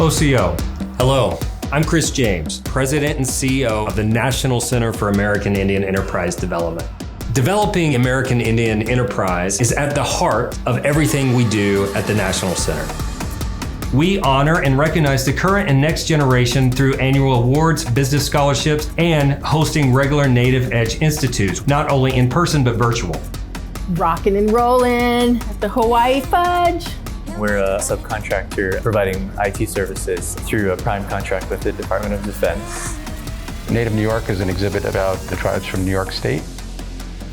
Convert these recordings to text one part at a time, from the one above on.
OCO. Hello, I'm Chris James, President and CEO of the National Center for American Indian Enterprise Development. Developing American Indian enterprise is at the heart of everything we do at the National Center. We honor and recognize the current and next generation through annual awards, business scholarships, and hosting regular Native Edge Institutes, not only in person but virtual. Rockin' and rollin' at the Hawaii Fudge. We're a subcontractor providing IT services through a prime contract with the Department of Defense. Native New York is an exhibit about the tribes from New York State.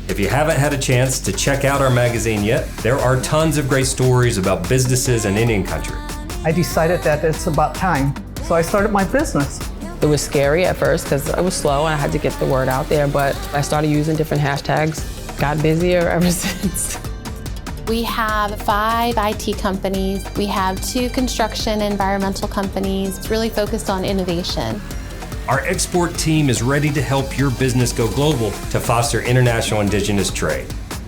If you haven't had a chance to check out our magazine yet, there are tons of great stories about businesses in Indian country. I decided that it's about time, so I started my business. It was scary at first because it was slow and I had to get the word out there, but I started using different hashtags, got busier ever since. We have 5 IT companies. We have 2 construction environmental companies. It's really focused on innovation. Our export team is ready to help your business go global to foster international indigenous trade.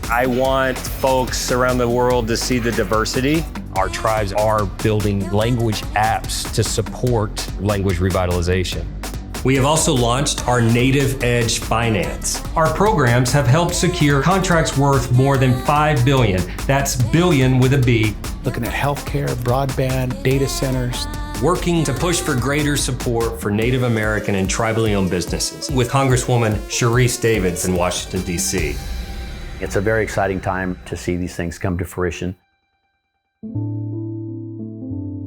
I want folks around the world to see the diversity. Our tribes are building language apps to support language revitalization. We have also launched our Native Edge Finance. Our programs have helped secure contracts worth more than $5 billion. That's billion with a B. Looking at healthcare, broadband, data centers. Working to push for greater support for Native American and tribally owned businesses with Congresswoman Sharice Davids in Washington, D.C. It's a very exciting time to see these things come to fruition.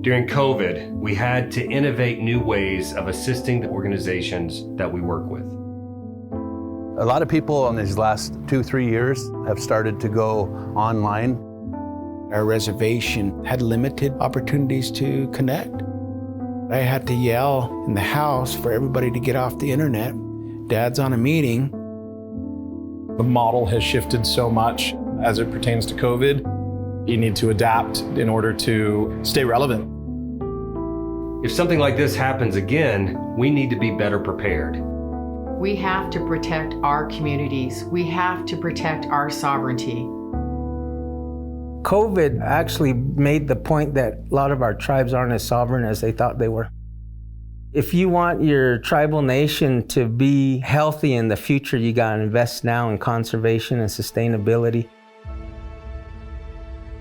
During COVID, we had to innovate new ways of assisting the organizations that we work with. A lot of people in these last 2-3 years have started to go online. Our reservation had limited opportunities to connect. I had to yell in the house for everybody to get off the internet. Dad's on a meeting. The model has shifted so much as it pertains to COVID. You need to adapt in order to stay relevant. If something like this happens again, we need to be better prepared. We have to protect our communities. We have to protect our sovereignty. COVID actually made the point that a lot of our tribes aren't as sovereign as they thought they were. If you want your tribal nation to be healthy in the future, you gotta invest now in conservation and sustainability.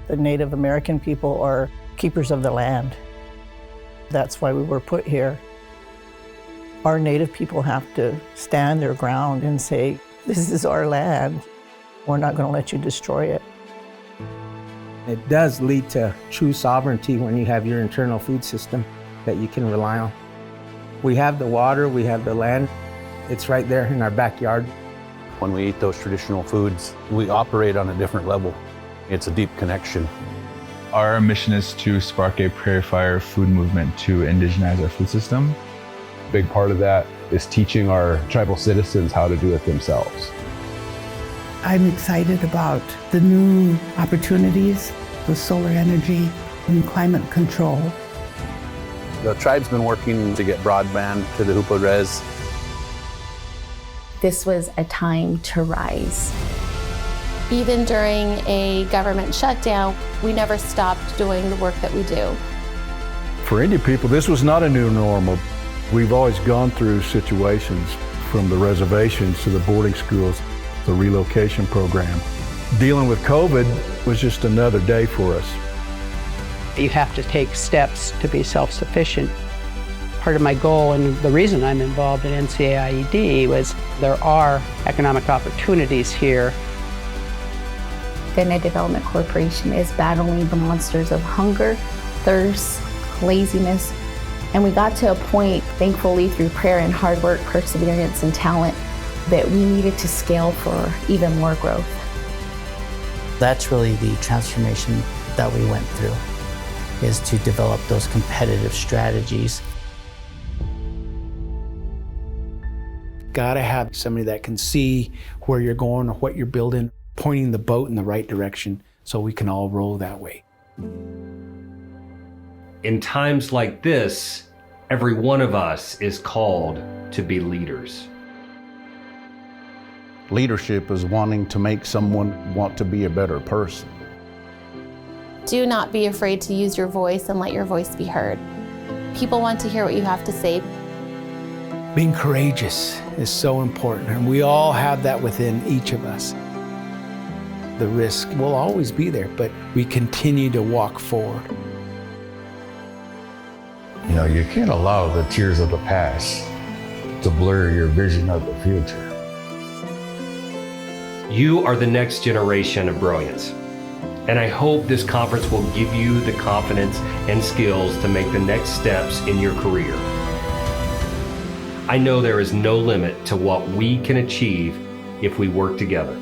The Native American people are keepers of the land. That's why we were put here. Our Native people have to stand their ground and say, this is our land. We're not going to let you destroy it. It does lead to true sovereignty when you have your internal food system that you can rely on. We have the water, we have the land. It's right there in our backyard. When we eat those traditional foods, we operate on a different level. It's a deep connection. Our mission is to spark a prairie fire food movement to indigenize our food system. A big part of that is teaching our tribal citizens how to do it themselves. I'm excited about the new opportunities with solar energy and climate control. The tribe's been working to get broadband to the Hupa Res. This was a time to rise. Even during a government shutdown, we never stopped doing the work that we do. For Indian people, this was not a new normal. We've always gone through situations from the reservations to the boarding schools, the relocation program. Dealing with COVID was just another day for us. You have to take steps to be self-sufficient. Part of my goal and the reason I'm involved in Ncaied was there are economic opportunities here. The Ncaied Development Corporation is battling the monsters of hunger, thirst, laziness, and we got to a point, thankfully through prayer and hard work, perseverance and talent, that we needed to scale for even more growth. That's really the transformation that we went through, is to develop those competitive strategies. Gotta have somebody that can see where you're going or what you're building, pointing the boat in the right direction so we can all row that way. In times like this, every one of us is called to be leaders. Leadership is wanting to make someone want to be a better person. Do not be afraid to use your voice and let your voice be heard. People want to hear what you have to say. Being courageous is so important, and we all have that within each of us. The risk will always be there, but we continue to walk forward. You know, you can't allow the tears of the past to blur your vision of the future. You are the next generation of brilliance. And I hope this conference will give you the confidence and skills to make the next steps in your career. I know there is no limit to what we can achieve if we work together.